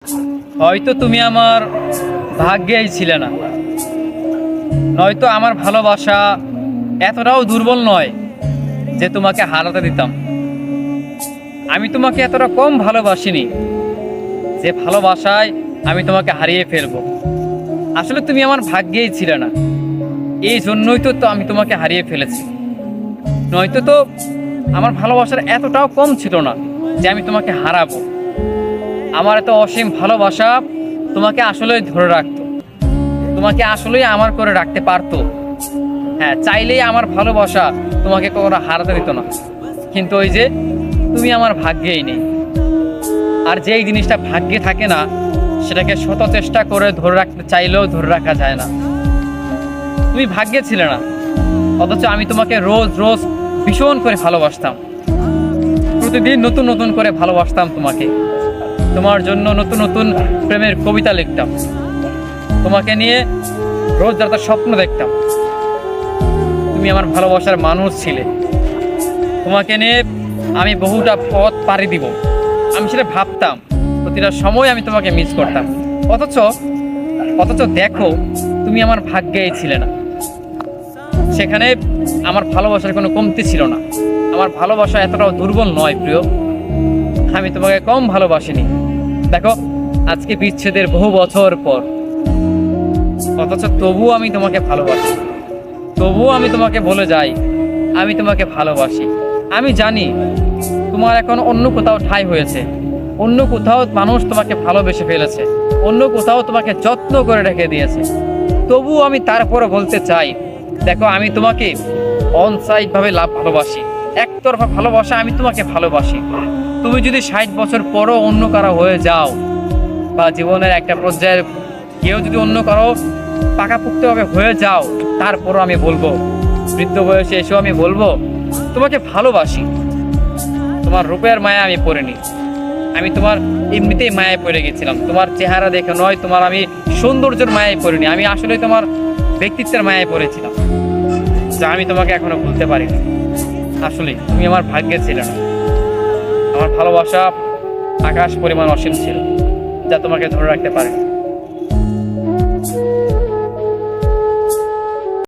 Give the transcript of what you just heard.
হয়তো তুমি আমার ভাগ্যেই ছিলে না, নয়তো আমার ভালোবাসা এতটাও দুর্বল নয় যে তোমাকে হারাতে দিতাম। আমি তোমাকে এতটা কম ভালোবাসিনি যে ভালোবাসায় আমি তোমাকে হারিয়ে ফেলবো। আসলে তুমি আমার ভাগ্যেই ছিলে না, এই জন্যই তো আমি তোমাকে হারিয়ে ফেলেছি। নয়তো তো আমার ভালোবাসার এতটাও কম ছিল না যে আমি তোমাকে হারাবো। আমার এত অসীম ভালোবাসা তোমাকে আসলেই ধরে রাখতো, তোমাকে আসলেই আমার করে রাখতে পারতো। হ্যাঁ, চাইলেই আমার ভালোবাসা তোমাকে কখনো হারাতে দিত না। কিন্তু ওই যে তুমি আমার ভাগ্যেই নেই। আর যেই জিনিসটা ভাগ্যে থাকে না, সেটাকে শত চেষ্টা করে ধরে রাখতে চাইলেও ধরে রাখা যায় না। তুমি ভাগ্যে ছিলে না, অথচ আমি তোমাকে রোজ রোজ ভীষণ করে ভালোবাসতাম। প্রতিদিন নতুন নতুন করে ভালোবাসতাম তোমাকে। তোমার জন্য নতুন নতুন প্রেমের কবিতা লিখতাম, তোমাকে নিয়ে রোজ রাতে স্বপ্ন দেখতাম। তুমি আমার ভালোবাসার মানুষ ছিলে, তোমাকে নিয়ে আমি বহুটা পথ পাড়ি দিব, আমি সেটা ভাবতাম। প্রতিটা সময় আমি তোমাকে মিস করতাম। অথচ অথচ দেখো, তুমি আমার ভাগ্যেই ছিলে না। সেখানে আমার ভালোবাসার কোনো কমতি ছিল না। আমার ভালোবাসা এতটাও দুর্বল নয় প্রিয়, আমি তোমাকে কম ভালোবাসিনি। দেখো, আজকে বিচ্ছেদের বহু বছর পর, অথচ তবুও আমি তোমাকে ভালোবাসি। তবুও আমি তোমাকে বলে যাই, আমি তোমাকে ভালোবাসি। আমি জানি তোমার এখন অন্য কোথাও ঠাঁই হয়েছে, অন্য কোথাও মানুষ তোমাকে ভালোবেসে ফেলেছে, অন্য কোথাও তোমাকে যত্ন করে রেখে দিয়েছে। তবুও আমি তারপরে বলতে চাই, দেখো, আমি তোমাকে অনসাইডভাবে ভালোবাসি, একতরফা ভালোবাসা। আমি তোমাকে ভালোবাসি। তুমি যদি 60 বছর পরও অন্য কারো হয়ে যাও, বা জীবনের একটা পর্যায়ে কেউ যদি অন্য কারো পাকাপোক্তভাবে হয়ে যাও, তারপরও আমি বলবো, বৃদ্ধ বয়সে এসেও আমি বলবো, তোমাকে ভালোবাসি। তোমার রূপের মায়া আমি পড়িনি, আমি তোমার এমনিতেই মায়ায় পড়ে গেছিলাম। তোমার চেহারা দেখে নয়, তোমার আমি সৌন্দর্যের মায়ায় পড়িনি, আমি আসলে তোমার ব্যক্তিত্বের মায়ায় পড়েছিলাম, যা আমি তোমাকে এখনো ভুলতে পারিনি। আসলে তুমি আমার ভাগ্যে ছিলে না। আমার ভালোবাসা আকাশ পরিমাণ অসীম ছিল, যা তোমাকে ধরে রাখতে পারে।